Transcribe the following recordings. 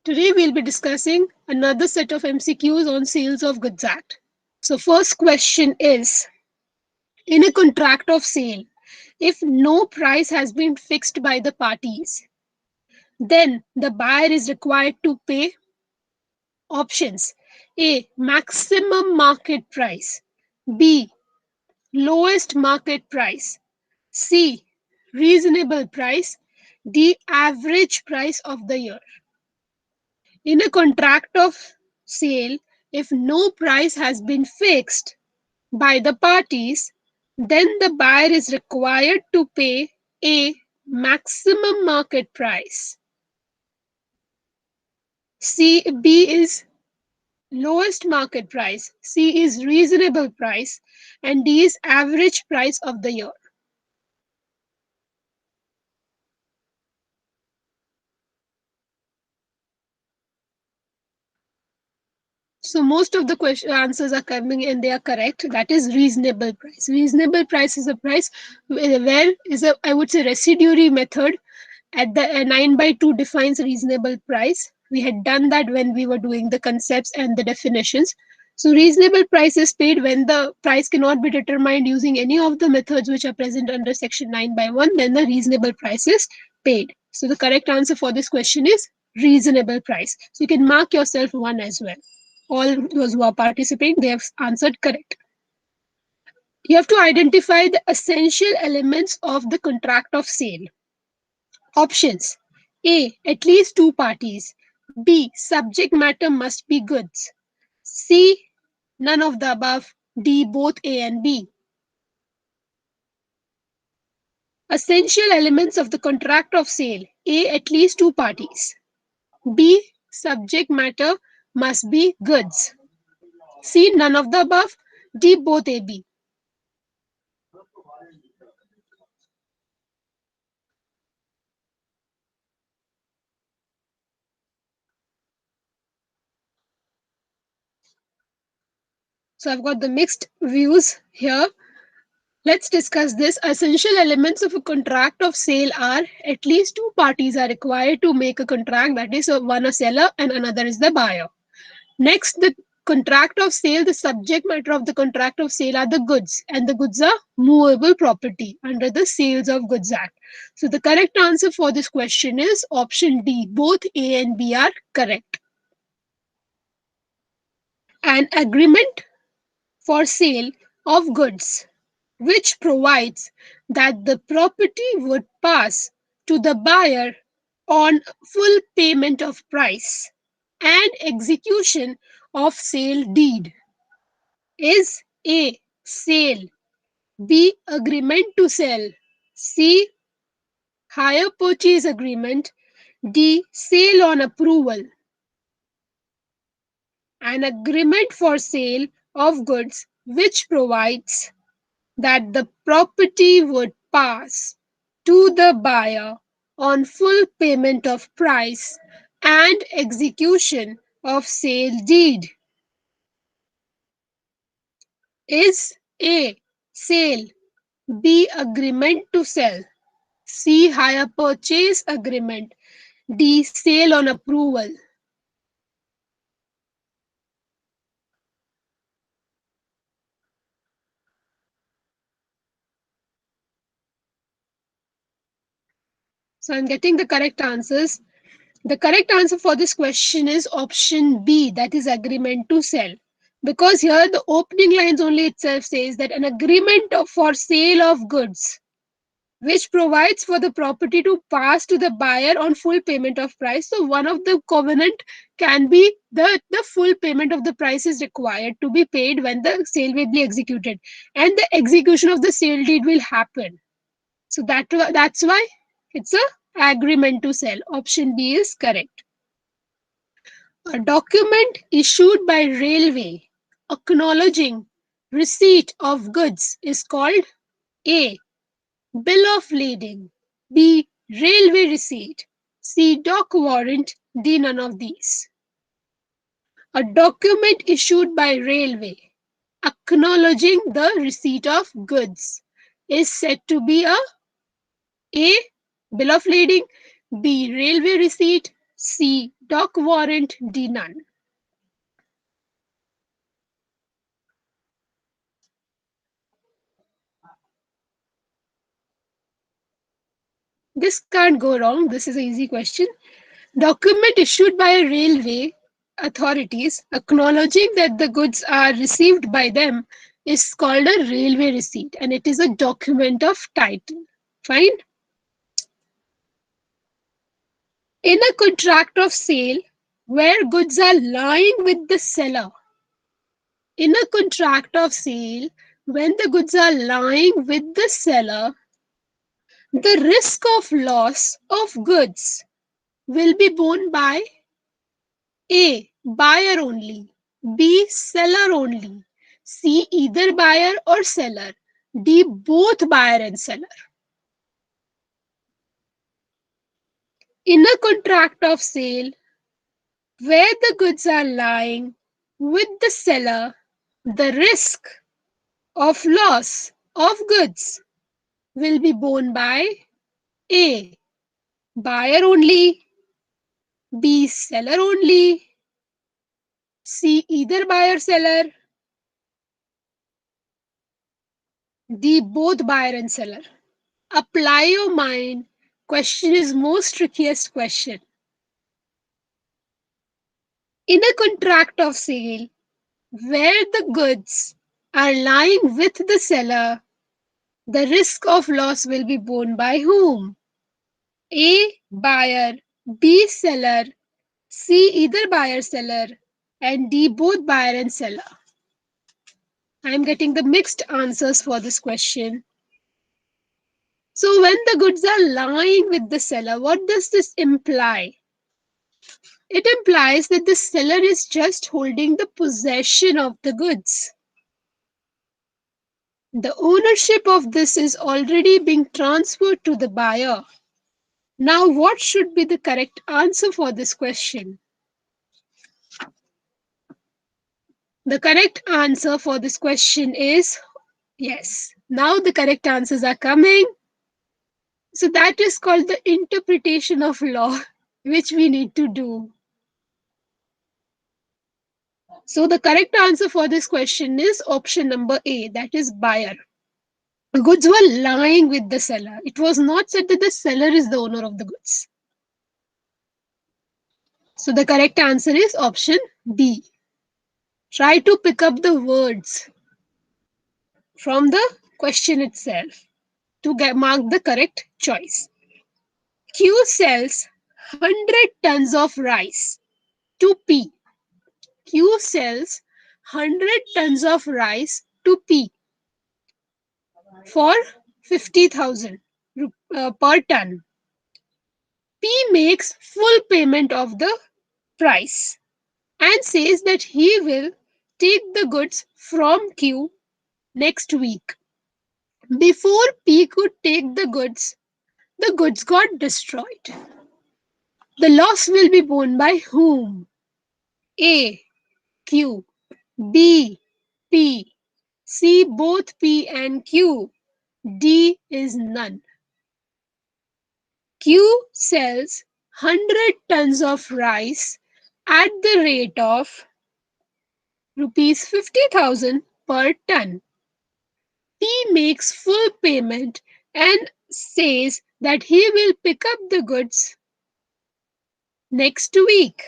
Today we'll be discussing another set of MCQs on Sales of Goods Act. So first question is, in a contract of sale, if no price has been fixed by the parties, then the buyer is required to pay options: A, maximum market price; B, lowest market price; C, reasonable price; D, average price of the year. In a contract of sale, if no price has been fixed by the parties, then the buyer is required to pay A, maximum market price; B is lowest market price; C is reasonable price; and D is average price of the year. So most of the answers are coming and they are correct. That is reasonable price. Reasonable price is a price where is a, I would say, residuary method at the 9 by 2 defines reasonable price. We had done that when we were doing the concepts and the definitions. So reasonable price is paid when the price cannot be determined using any of the methods which are present under section 9 by 1, then the reasonable price is paid. So the correct answer for this question is reasonable price. So you can mark yourself one as well. All those who are participating, they have answered correct. You have to identify the essential elements of the contract of sale. Options: A, at least two parties; B, subject matter must be goods; C, none of the above; D, both A and B. Essential elements of the contract of sale: A, at least two parties; B, subject matter must be goods; C, none of the above; D, both A, B. So I've got the mixed views here. Let's discuss this. Essential elements of a contract of sale are at least two parties are required to make a contract, that is, one a seller and another is the buyer. Next, the contract of sale, the subject matter of the contract of sale are the goods, and the goods are movable property under the Sales of Goods Act. So the correct answer for this question is option D. Both A and B are correct. An agreement for sale of goods which provides that the property would pass to the buyer on full payment of price and execution of sale deed is: A, sale; B, agreement to sell; C, hire purchase agreement; D, sale on approval. An agreement for sale of goods which provides that the property would pass to the buyer on full payment of price and execution of sale deed is: A, sale; B, agreement to sell; C, hire purchase agreement; D, sale on approval. So I'm getting the correct answers. The correct answer for this question is option B, that is agreement to sell. Because here the opening lines only itself says that an agreement for sale of goods which provides for the property to pass to the buyer on full payment of price. So one of the covenant can be the full payment of the price is required to be paid when the sale will be executed. And the execution of the sale deed will happen. So that's why it's a agreement to sell. Option B is correct. A document issued by railway acknowledging receipt of goods is called: A, bill of lading; B, railway receipt; C, dock warrant; D, none of these. A document issued by railway acknowledging the receipt of goods is said to be A, bill of lading; B, railway receipt; C. Doc warrant, D. None. This can't go wrong. This is an easy question. Document issued by railway authorities acknowledging that the goods are received by them is called a railway receipt, and it is a document of title. Fine. In a contract of sale where goods are lying with the seller, in a contract of sale, when the goods are lying with the seller, the risk of loss of goods will be borne by A. Buyer only, B. Seller only, C. Either buyer or seller, D. Both buyer and seller. In a contract of sale where the goods are lying with the seller, the risk of loss of goods will be borne by A. Buyer only, B. Seller only, C. Either buyer seller, D. Both buyer and seller. Apply your mind. Question is most trickiest question. In a contract of sale where the goods are lying with the seller, the risk of loss will be borne by whom? A. Buyer, B. Seller, C. Either buyer seller, and D. Both buyer and seller. I am getting the mixed answers for this question. So when the goods are lying with the seller, what does this imply? It implies that the seller is just holding the possession of the goods. The ownership of this is already being transferred to the buyer. Now, what should be the correct answer for this question? The correct answer for this question is yes. Now the correct answers are coming. So that is called the interpretation of law, which we need to do. So the correct answer for this question is option number A, that is buyer. The goods were lying with the seller. It was not said that the seller is the owner of the goods. So the correct answer is option B. Try to pick up the words from the question itself to mark the correct choice. Q sells 100 tons of rice to P. Q sells 100 tons of rice to P for 50,000 per ton. P makes full payment of the price and says that he will take the goods from Q next week. Before P could take the goods got destroyed. The loss will be borne by whom? A. Q, B. P, C. Both P and Q, D is none. Q sells 100 tons of rice at the rate of rupees 50,000 per ton. P makes full payment and says that he will pick up the goods next week.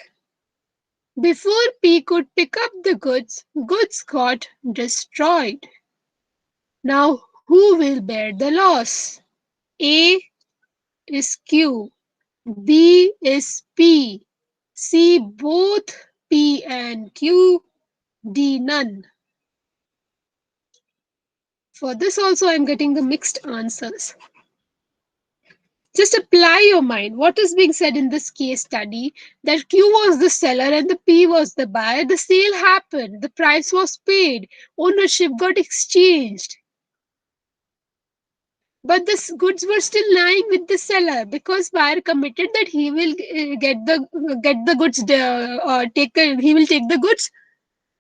Before P could pick up the goods got destroyed. Now, who will bear the loss? A is Q, B is P, C both P and Q, D none. For this also, I'm getting the mixed answers. Just apply your mind. What is being said in this case study? That Q was the seller and the P was the buyer. The sale happened. The price was paid. Ownership got exchanged. But the goods were still lying with the seller because buyer committed that he will get the goods he will take the goods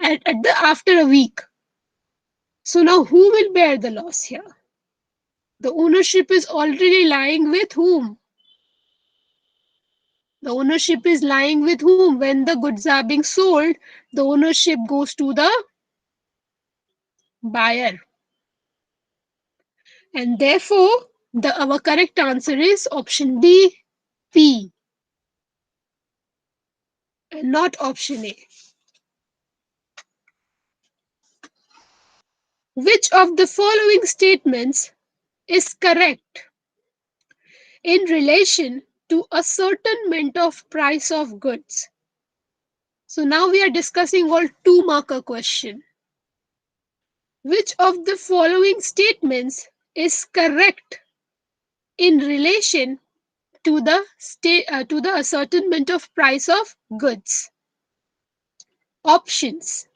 at the after a week. So now who will bear the loss here? The ownership is already lying with whom? The ownership is lying with whom? When the goods are being sold, the ownership goes to the buyer. And therefore, our correct answer is option B, P, and not option A. Which of the following statements is correct in relation to ascertainment of price of goods? So now we are discussing all two marker question. Which of the following statements is correct in relation to the ascertainment of price of goods? Options.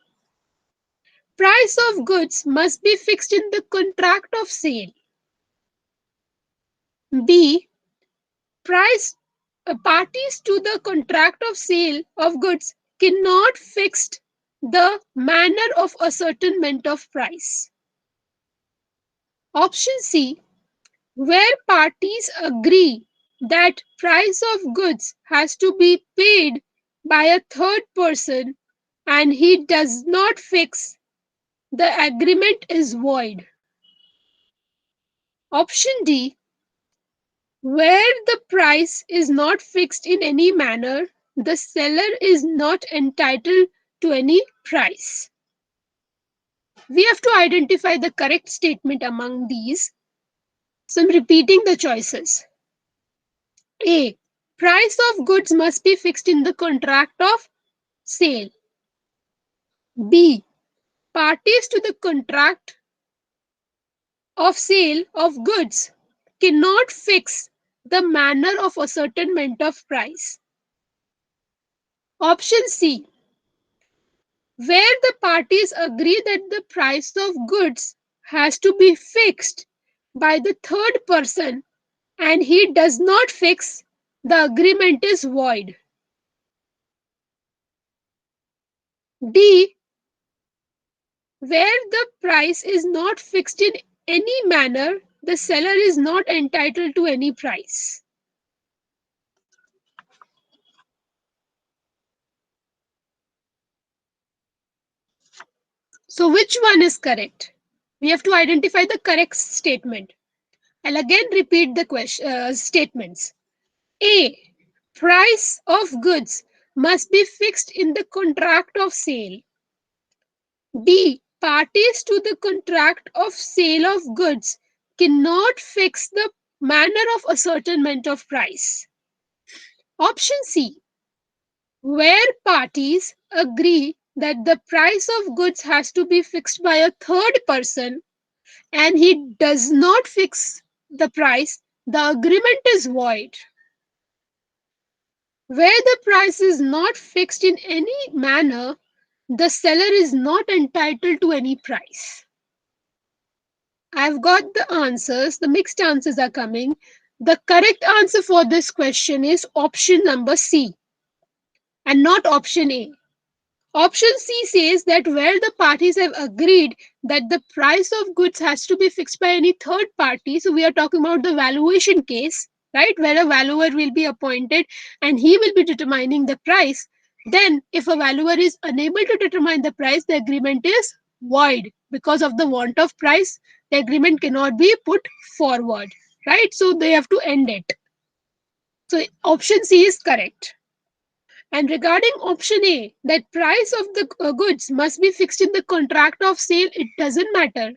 Price of goods must be fixed in the contract of sale. B. Price Parties to the contract of sale of goods cannot fix the manner of ascertainment of price. Option C. Where parties agree that price of goods has to be paid by a third person and he does not fix, the agreement is void. Option D. Where the price is not fixed in any manner, the seller is not entitled to any price. We have to identify the correct statement among these. So I'm repeating the choices. A. Price of goods must be fixed in the contract of sale. B. Parties to the contract of sale of goods cannot fix the manner of ascertainment of price. Option C. Where the parties agree that the price of goods has to be fixed by the third person and he does not fix, the agreement is void. D. Where the price is not fixed in any manner, the seller is not entitled to any price. So, which one is correct? We have to identify the correct statement. I'll again repeat the statements. A. Price of goods must be fixed in the contract of sale. B. Parties to the contract of sale of goods cannot fix the manner of ascertainment of price. Option C. Where parties agree that the price of goods has to be fixed by a third person and he does not fix the price, the agreement is void. Where the price is not fixed in any manner, the seller is not entitled to any price. I've got the answers. The mixed answers are coming. The correct answer for this question is option number C and not option A. Option C says that where the parties have agreed that the price of goods has to be fixed by any third party, so we are talking about the valuation case, right, where a valuer will be appointed and he will be determining the price. Then, if a valuer is unable to determine the price, the agreement is void because of the want of price. The agreement cannot be put forward, right? So they have to end it. So option C is correct. And regarding option A, that price of the goods must be fixed in the contract of sale, it doesn't matter.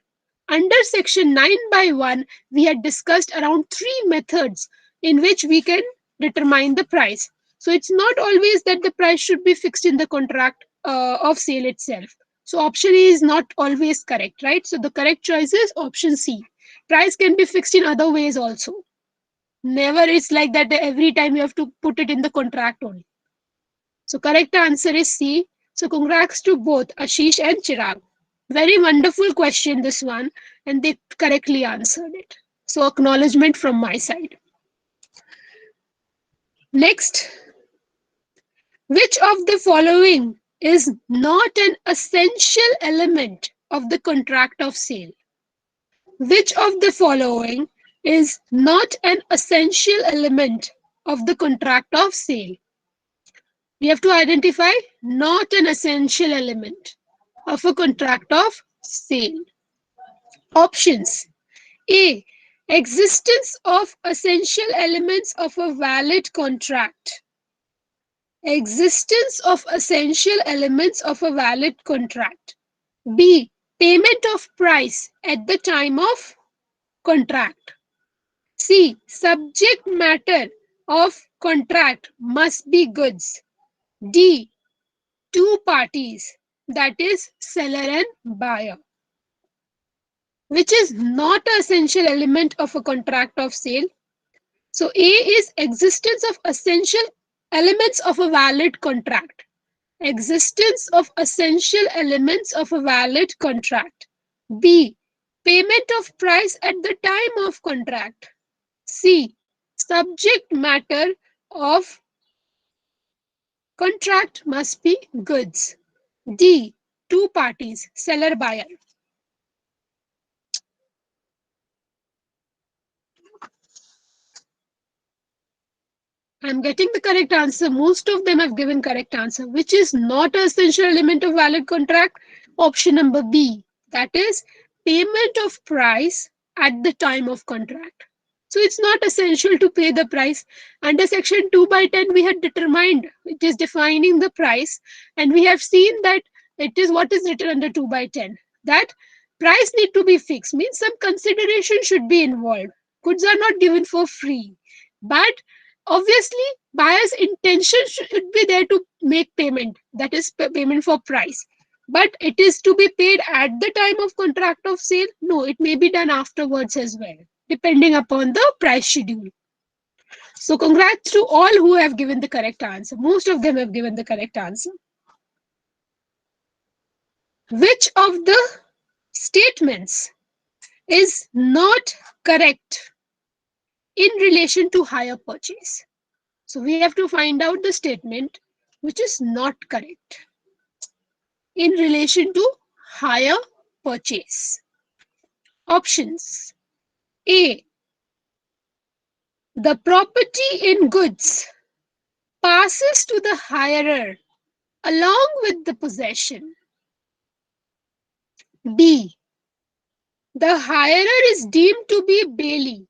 Under section 9 by 1, we had discussed around three methods in which we can determine the price. So it's not always that the price should be fixed in the contract of sale itself. So option A is not always correct, right? So the correct choice is option C. Price can be fixed in other ways also. Never it's like that every time you have to put it in the contract only. So correct answer is C. So congrats to both Ashish and Chirag. Very wonderful question this one and they correctly answered it. So acknowledgement from my side. Next, which of the following is not an essential element of the contract of sale? Which of the following is not an essential element of the contract of sale? We have to identify not an essential element of a contract of sale. Options: A. Existence of essential elements of a valid contract. Existence of essential elements of a valid contract. B. Payment of price at the time of contract. C. Subject matter of contract must be goods. D. Two parties, that is, seller and buyer. Which is not an essential element of a contract of sale? So A is existence of essential elements of a valid contract. Existence of essential elements of a valid contract. B. Payment of price at the time of contract. C. Subject matter of contract must be goods. D. Two parties, seller buyer. I'm getting the correct answer. Most of them have given correct answer, which is not an essential element of valid contract. Option number B, that is payment of price at the time of contract. So it's not essential to pay the price. Under section 2 by 10, we had determined it is defining the price, and we have seen that it is what is written under 2 by 10. That price need to be fixed, means some consideration should be involved. Goods are not given for free. But obviously, buyer's intention should be there to make payment, that is payment for price. But it is to be paid at the time of contract of sale? No, it may be done afterwards as well, depending upon the price schedule. So congrats to all who have given the correct answer. Most of them have given the correct answer. Which of the statements is not correct in relation to hire purchase? So we have to find out the statement which is not correct in relation to hire purchase. Options: A. The property in goods passes to the hirer along with the possession. B. The hirer is deemed to be bailee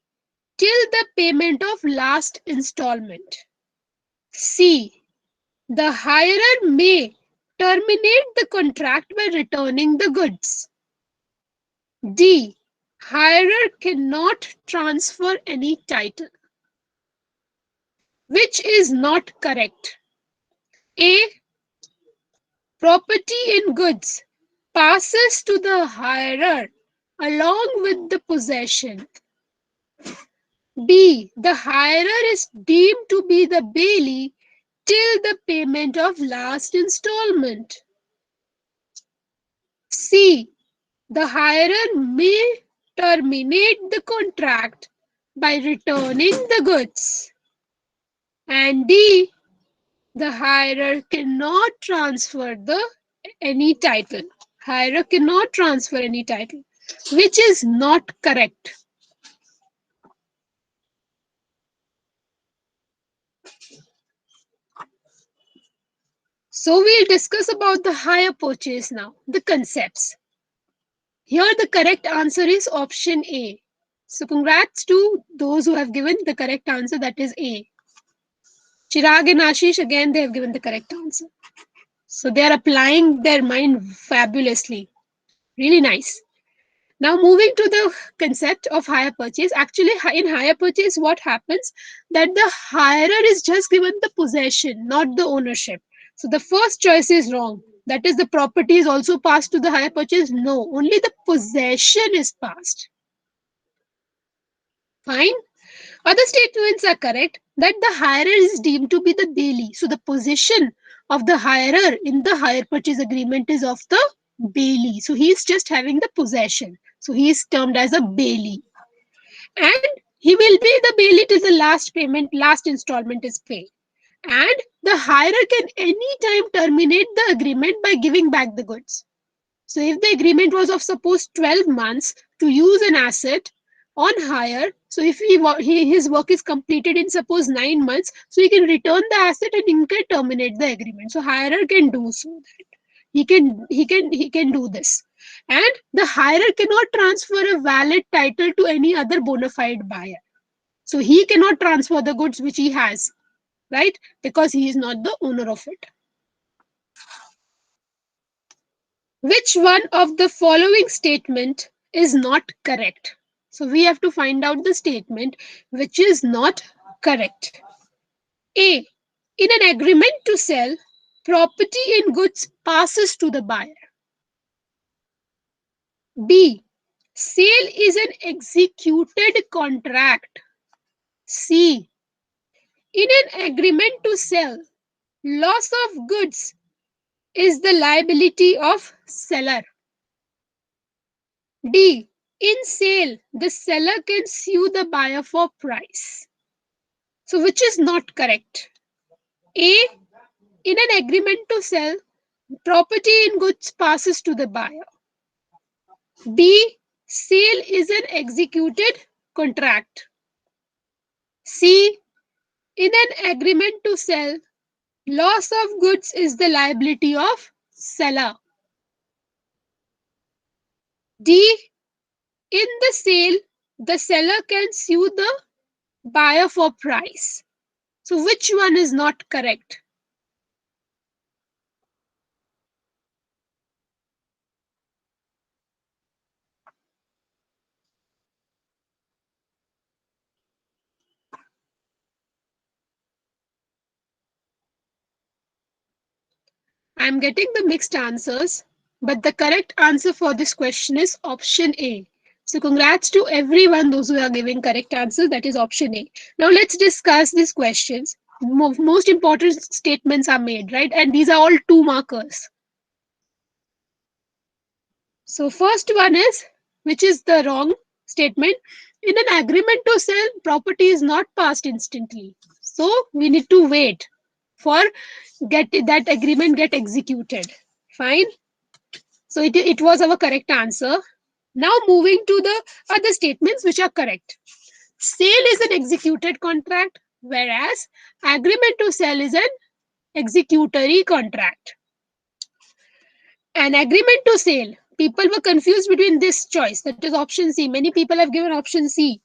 till the payment of last installment. C. The hirer may terminate the contract by returning the goods. D. Hirer cannot transfer any title. Which is not correct? A. Property in goods passes to the hirer along with the possession. B. The hirer is deemed to be the bailee till the payment of last installment. C. The hirer may terminate the contract by returning the goods. And D. The hirer cannot transfer any title. Hirer cannot transfer any title, which is not correct. So we'll discuss about the hire purchase now, the concepts. Here the correct answer is option A. So congrats to those who have given the correct answer, that is A. Chirag and Ashish, again, they have given the correct answer. So they are applying their mind fabulously. Really nice. Now moving to the concept of hire purchase. Actually, in hire purchase, what happens? That the hirer is just given the possession, not the ownership. So the first choice is wrong. That is, the property is also passed to the hire purchase. No, only the possession is passed. Fine. Other statements are correct, that the hirer is deemed to be the bailee. So the position of the hirer in the hire purchase agreement is of the bailee. So he is just having the possession. So he is termed as a bailee. And he will be the bailee till the last installment is paid. And the hirer can anytime terminate the agreement by giving back the goods. So if the agreement was of suppose 12 months to use an asset on hire, So if his work is completed in suppose 9 months, so he can return the asset and he can terminate the agreement. So hirer can do so that he can do this, and the hirer cannot transfer a valid title to any other bona fide buyer. So he cannot transfer the goods which he has, right? Because he is not the owner of it. Which one of the following statement is not correct? So we have to find out the statement which is not correct. A. In an agreement to sell, property in goods passes to the buyer. B. Sale is an executed contract. C. In an agreement to sell, loss of goods is the liability of seller. D. In sale, the seller can sue the buyer for price. So, which is not correct? A. In an agreement to sell, property in goods passes to the buyer. B. Sale is an executed contract. C. In an agreement to sell, loss of goods is the liability of seller. D. In the sale, the seller can sue the buyer for price. So, which one is not correct? I'm getting the mixed answers, but the correct answer for this question is option A. So, congrats to everyone, those who are giving correct answers. That is option A. Now, let's discuss these questions. Most important statements are made, right? And these are all two markers. So, first one is, which is the wrong statement. In an agreement to sell, property is not passed instantly. So, we need to wait for get that agreement get executed. Fine. So it was our correct answer. Now moving to the other statements which are correct. Sale is an executed contract, whereas agreement to sell is an executory contract. An agreement to sale. People were confused between this choice. That is option C. Many people have given option C.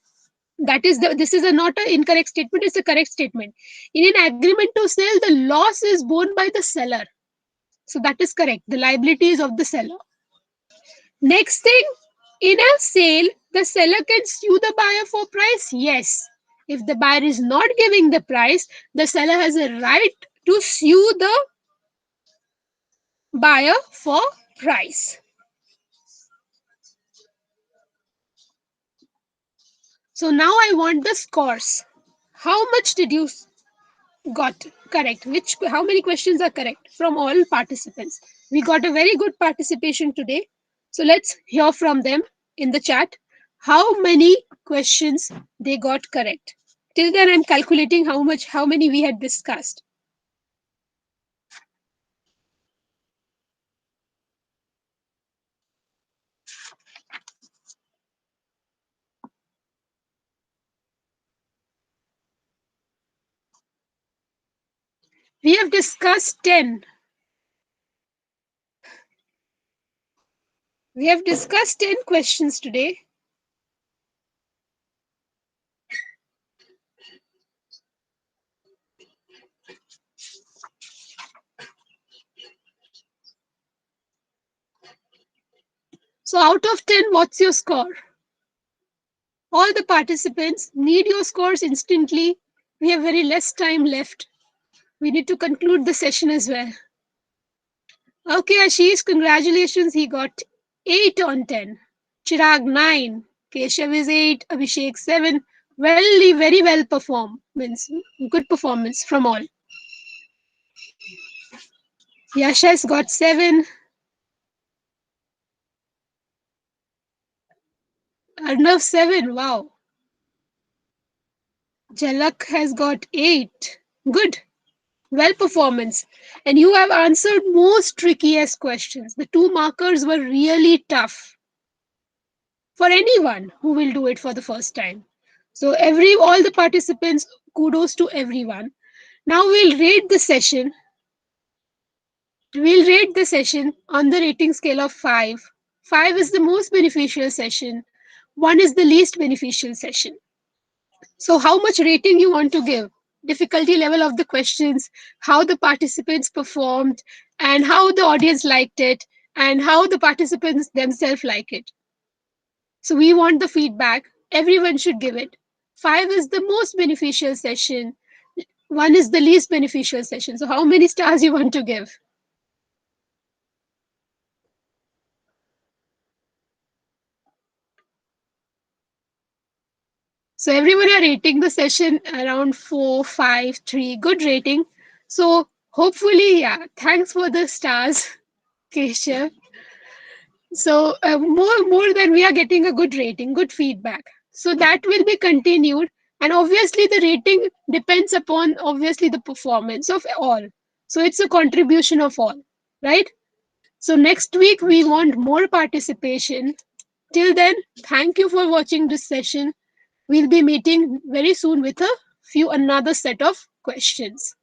That is this is not an incorrect statement. It's a correct statement. In an agreement to sell, the loss is borne by the seller. So that is correct. The liability is of the seller. Next thing, in a sale, the seller can sue the buyer for price. Yes. If the buyer is not giving the price, the seller has a right to sue the buyer for price. So now I want the scores. How much did you got correct? Which how many questions are correct from all participants? We got a very good participation today. So let's hear from them in the chat how many questions they got correct. Till then I'm calculating how many we had discussed. We have discussed 10. We have discussed 10 questions today. So out of 10, what's your score? All the participants need your scores instantly. We have very less time left. We need to conclude the session as well. Okay, Ashish, congratulations. He got 8 on 10. Chirag 9. Keshav is 8. Abhishek 7. Very well performed. Means good performance from all. Yash has got 7. Arnav 7. Wow. Jalak has got 8. Good. Well performance. And you have answered most trickiest questions. The two markers were really tough for anyone who will do it for the first time. So all the participants, kudos to everyone. Now we'll rate the session on the rating scale of 5. 5 is the most beneficial session, 1 is the least beneficial session. So how much rating you want to give? Difficulty level of the questions, how the participants performed, and how the audience liked it, and how the participants themselves like it. So we want the feedback. Everyone should give it. 5 is the most beneficial session. 1 is the least beneficial session. So how many stars you want to give? So everyone are rating the session around 4, 5, 3. Good rating. So hopefully, yeah. Thanks for the stars, Keshav. So more than we are getting a good rating, good feedback. So that will be continued, and obviously the rating depends upon obviously the performance of all. So it's a contribution of all, right? So next week we want more participation. Till then, thank you for watching this session. We'll be meeting very soon with a few another set of questions.